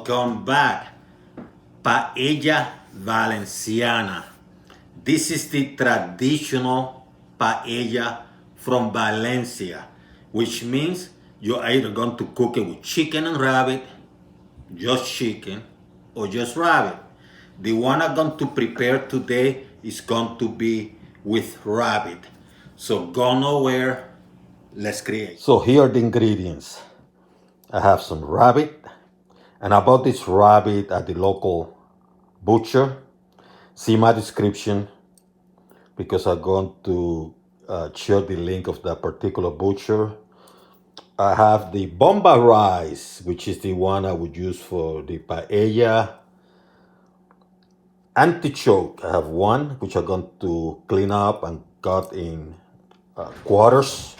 Welcome back. Paella Valenciana. This is the traditional paella from Valencia, which means you're either going to cook it with chicken and rabbit, just chicken, or just rabbit. The one I'm going to prepare today is going to be with rabbit. So go nowhere, let's create. So here are the ingredients. I have some rabbit, and I bought this rabbit at the local butcher. See my description because I'm going to share the link of that particular butcher. I have the bomba rice, which is the one I would use for the paella. Antichoke, I have one, which I'm going to clean up and cut in quarters.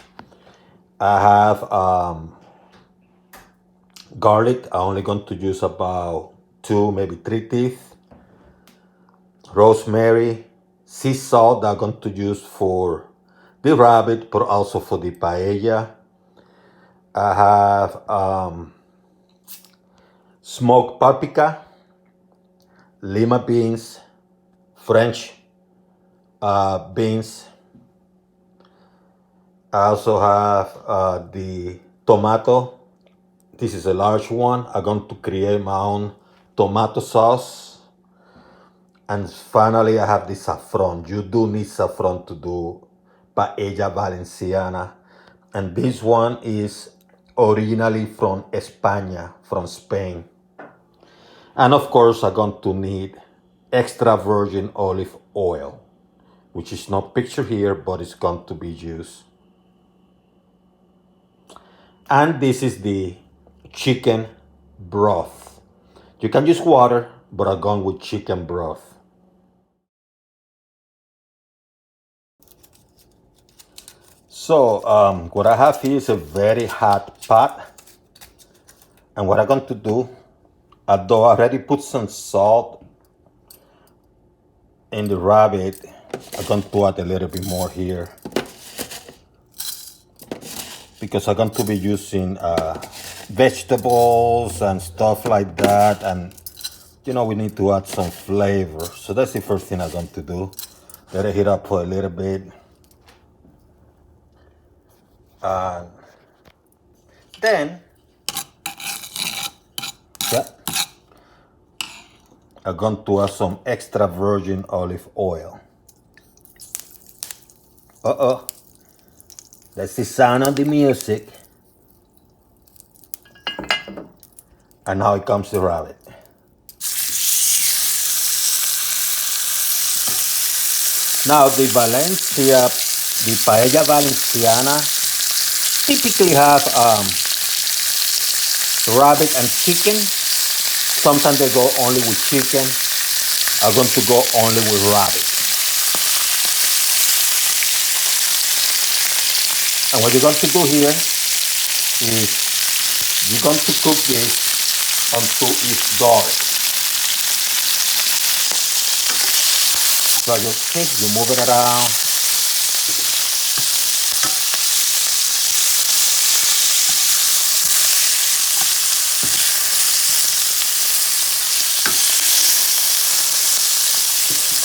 I have garlic. I'm only going to use about 2, maybe 3 teeth. Rosemary, sea salt that I'm going to use for the rabbit, but also for the paella. I have smoked paprika, lima beans, French beans. I also have the tomato. This is a large one. I'm going to create my own tomato sauce. And finally, I have the saffron. You do need saffron to do Paella Valenciana. And this one is originally from España, from Spain. And of course, I'm going to need extra virgin olive oil, which is not pictured here, but it's going to be used. And this is the chicken broth. You can use water, but I'm going with chicken broth. So what I have here is a very hot pot. And what I'm going to do, although I already put some salt in the rabbit, I'm going to add a little bit more here, because I'm going to be using vegetables and stuff like that, and you know, we need to add some flavor. So that's the first thing I'm going to do. Let it heat up for a little bit. And then I'm going to add some extra virgin olive oil. That's the sound of the music. And now it comes the rabbit. Now the Paella Valenciana typically have rabbit and chicken. Sometimes they go only with chicken. I'm going to go only with rabbit. And what you're going to do here is you're going to cook this until it's dark. So you see, you move it around.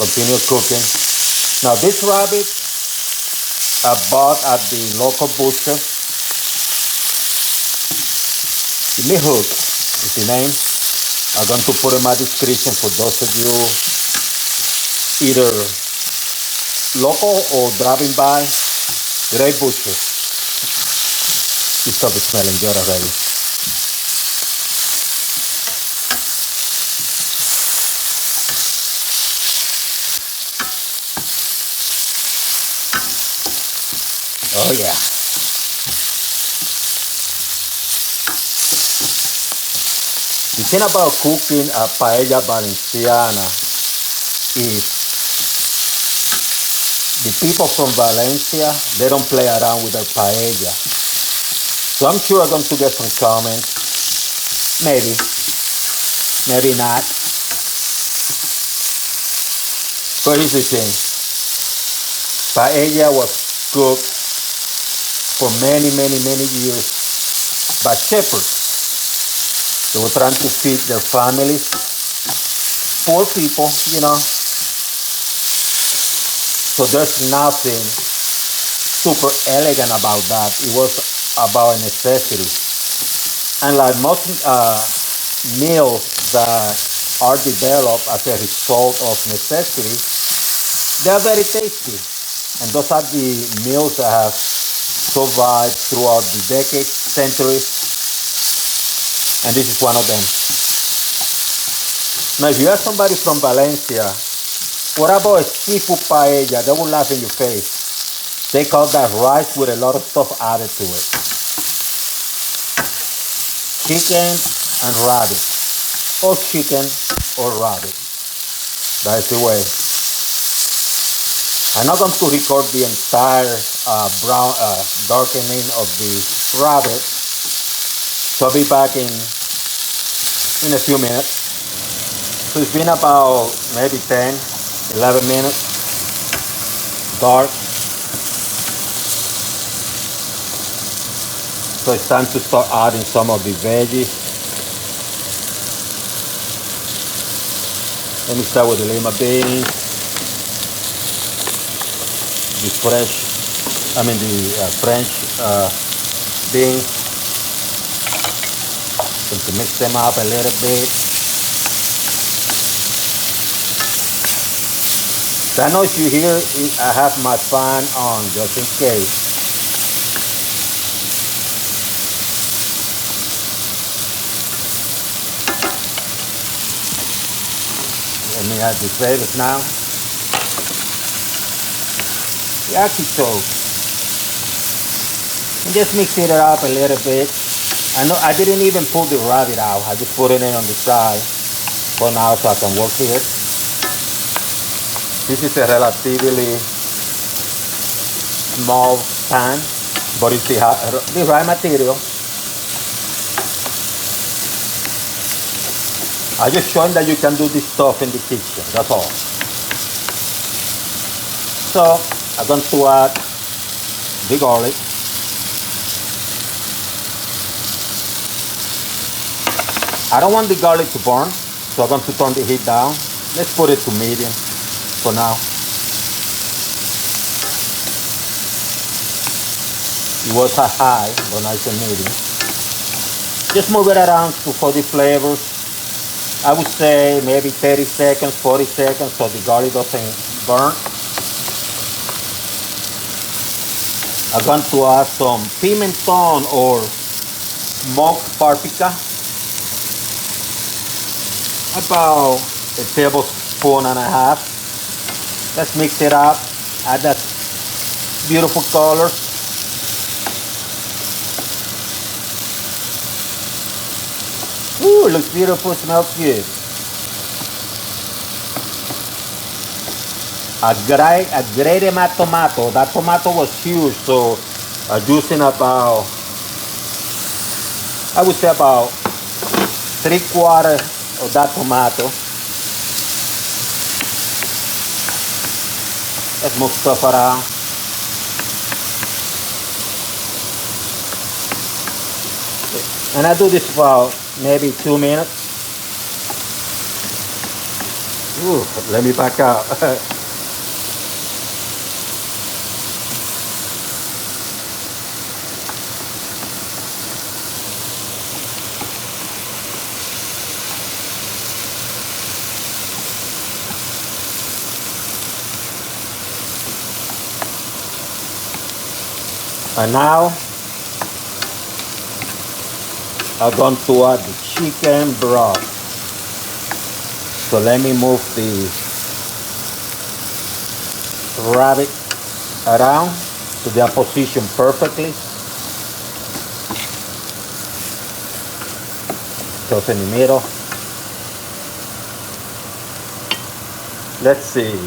Continue cooking. Now this rabbit I bought at the local butcher. The Hook is the name. I'm going to put in my description for those of you either local or driving by. Great butcher. This stuff is smelling good already. Oh yeah. The thing about cooking a Paella Valenciana is the people from Valencia, they don't play around with their paella. So I'm sure I'm going to get some comments. Maybe. Maybe not. But here's the thing. Paella was cooked for many years by shepherds. They were trying to feed their families. Poor people, you know. So there's nothing super elegant about that. It was about a necessity. And like most meals that are developed as a result of necessity, they are very tasty. And those are the meals that have survived throughout the decades, centuries, and this is one of them. Now, if you ask somebody from Valencia, what about a seafood paella? They will laugh in your face. They call that rice with a lot of stuff added to it. Chicken and rabbit, or chicken or rabbit. That's the way. I'm not going to record the entire brown darkening of the rabbit. So I'll be back in a few minutes. So it's been about maybe 10, 11 minutes. Dark. So it's time to start adding some of the veggies. Let me start with the lima beans. The French beans. Going to mix them up a little bit. The noise you hear, I have my fan on just in case. Let me add the flavors now. The artichoke. And just mix it up a little bit. I didn't even pull the rabbit out. I just put it in on the side for now so I can work with it. This is a relatively small pan, but it's the right material. I just showing that you can do this stuff in the kitchen, that's all. So I'm going to add the garlic. I don't want the garlic to burn, so I'm going to turn the heat down. Let's put it to medium for now. It was a high, but now it's a medium. Just move it around for the flavors. I would say maybe 30 seconds, 40 seconds, so the garlic doesn't burn. I'm going to add some pimenton or smoked paprika. About a tablespoon and a half. Let's mix it up. Add that beautiful color. Ooh, it looks beautiful, smells good. I grated my tomato. That tomato was huge, so I'm using about, I would say about 3/4 of that tomato. Let's move stuff around. And I do this for maybe 2 minutes. Ooh, let me back up. And now I'm going to add the chicken broth. So let me move the rabbit around to their position perfectly. Just in the middle. Let's see.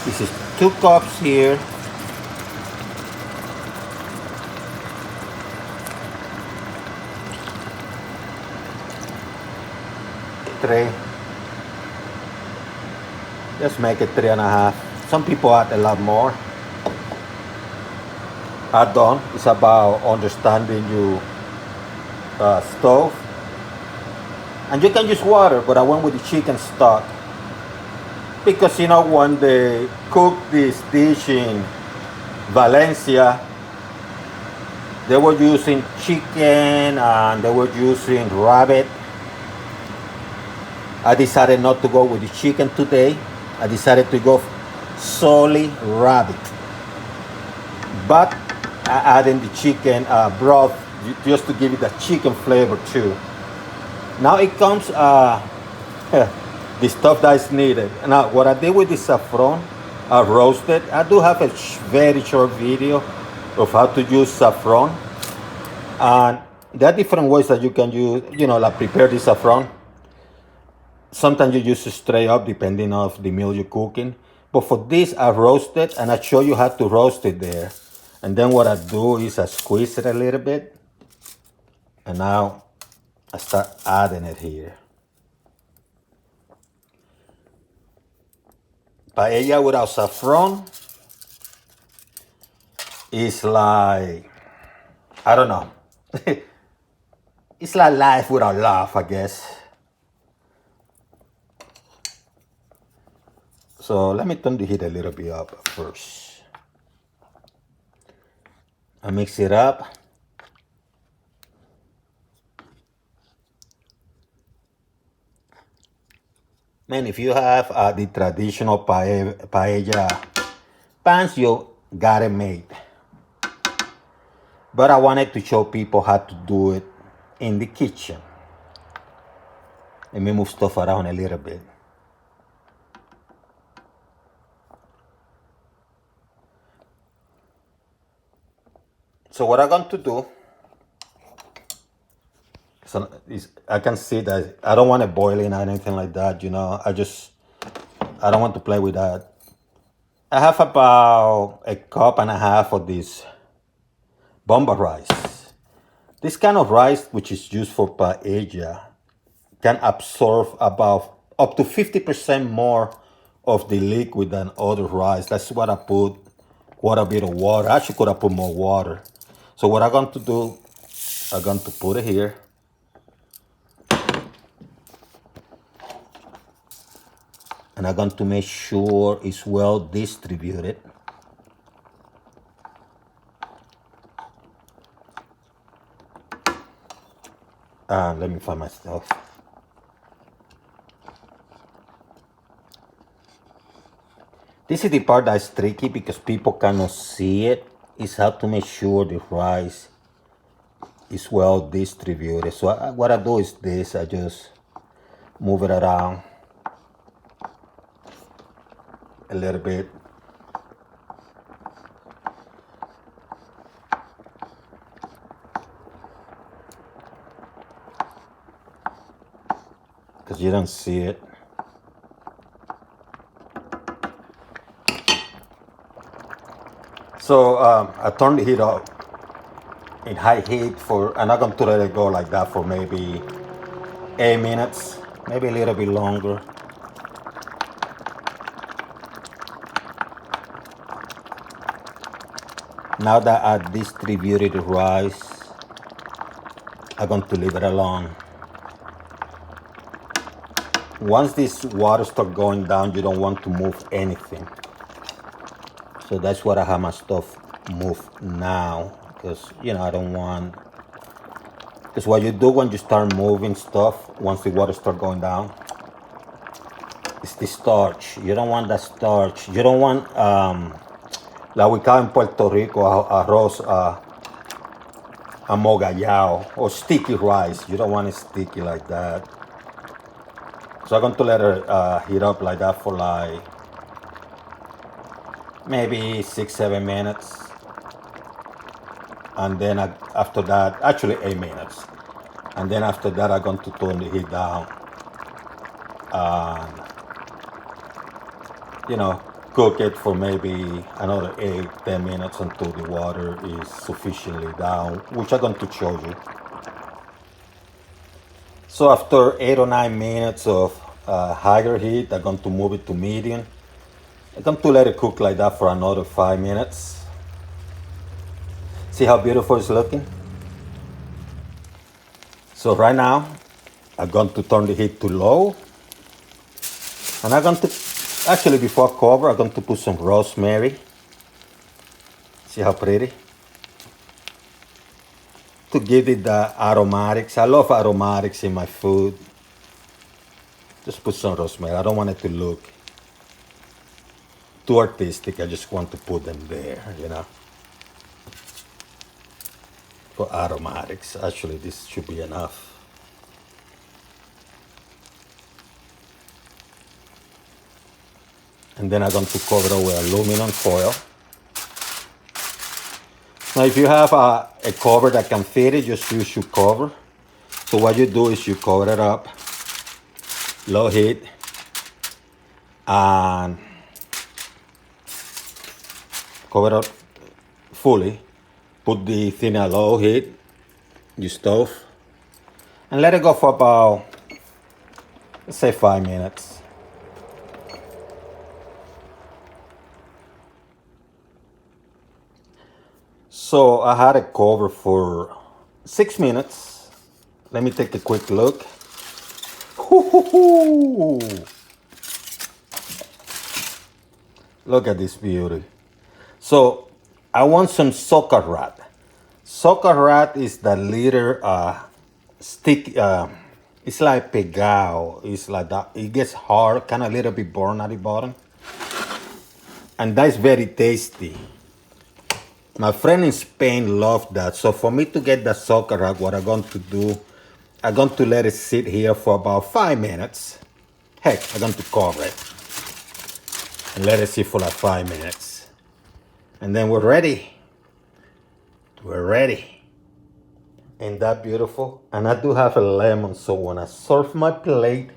This is 2 cups here. Three. Let's make it 3.5. Some people add a lot more. are done. It's about understanding your stove. And you can use water, but I went with the chicken stock. Because you know, when they cook this dish in Valencia, they were using chicken and they were using rabbit. I decided not to go with the chicken today. I decided to go solely rabbit. But I added the chicken broth just to give it a chicken flavor too. Now it comes the stuff that is needed. Now what I did with the saffron, I roasted. I do have a very short video of how to use saffron. And there are different ways that you can use, you know, like prepare the saffron. Sometimes you use it straight up depending on the meal you're cooking. But for this, I roast it and I show you how to roast it there. And then what I do is I squeeze it a little bit. And now I start adding it here. Paella without saffron is like, I don't know. It's like life without love, I guess. So let me turn the heat a little bit up first. I mix it up. Man, if you have the traditional paella pans, you got it made. But I wanted to show people how to do it in the kitchen. Let me move stuff around a little bit. So what I'm going to do, I can see that I don't want it boiling or anything like that, you know. I don't want to play with that. I have about a cup and a half of this bomba rice. This kind of rice, which is used for paella, can absorb about up to 50% more of the liquid than other rice. That's what I put quite a bit of water. I actually could have put more water. So what I'm going to do, I'm going to put it here. And I'm going to make sure it's well distributed. Let me find my stuff. This is the part that's tricky because people cannot see it. Is how to make sure the rice is well distributed. So what I do is this, I just move it around a little bit. Because you don't see it. So I turn the heat up in high heat and I'm going to let it go like that for maybe 8 minutes, maybe a little bit longer. Now that I distributed the rice, I'm going to leave it alone. Once this water starts going down, you don't want to move anything. So that's what I have my stuff move now, because you know I don't want. Because what you do when you start moving stuff, once the water starts going down, it's the starch. You don't want that starch. You don't want like we call in Puerto Rico arroz amogallao or sticky rice. You don't want it sticky like that. So I'm going to let it heat up like that for like maybe 6-7 minutes. And then after that, actually 8 minutes. And then after that, I'm going to turn the heat down. And, you know, cook it for maybe another 8-10 minutes until the water is sufficiently down, which I'm going to show you. So after 8 or 9 minutes of higher heat, I'm going to move it to medium. I'm going to let it cook like that for another 5 minutes. See how beautiful it's looking? So right now, I'm going to turn the heat to low. And I'm going to, actually before I cover, I'm going to put some rosemary. See how pretty? To give it the aromatics. I love aromatics in my food. Just put some rosemary. I don't want it to look too artistic. I just want to put them there, you know, for aromatics. Actually, this should be enough. And then I'm going to cover it with aluminum foil. Now, if you have a cover that can fit it, just use your cover. So what you do is you cover it up, low heat, and cover it up fully. Put the thing at low heat, your stove, and let it go for about, let's say 5 minutes. So I had it covered for 6 minutes. Let me take a quick look. Look at this beauty. So I want some soccer rat. Soccer rat is the little stick. It's like pegao. It's like that. It gets hard, kind of a little bit burn at the bottom, and that's very tasty. My friend in Spain loved that. So for me to get the soccer rat, what I'm going to do, I'm going to let it sit here for about 5 minutes. Heck, I'm going to cover it and let it sit for like 5 minutes. And then we're ready. We're ready. Ain't that beautiful? And I do have a lemon, so when I serve my plate,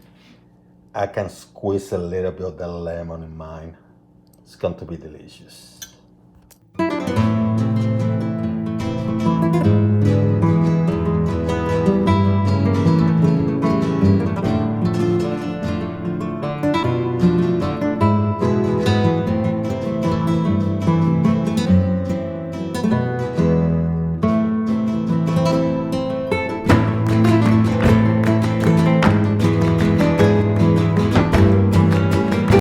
I can squeeze a little bit of the lemon in mine. It's going to be delicious.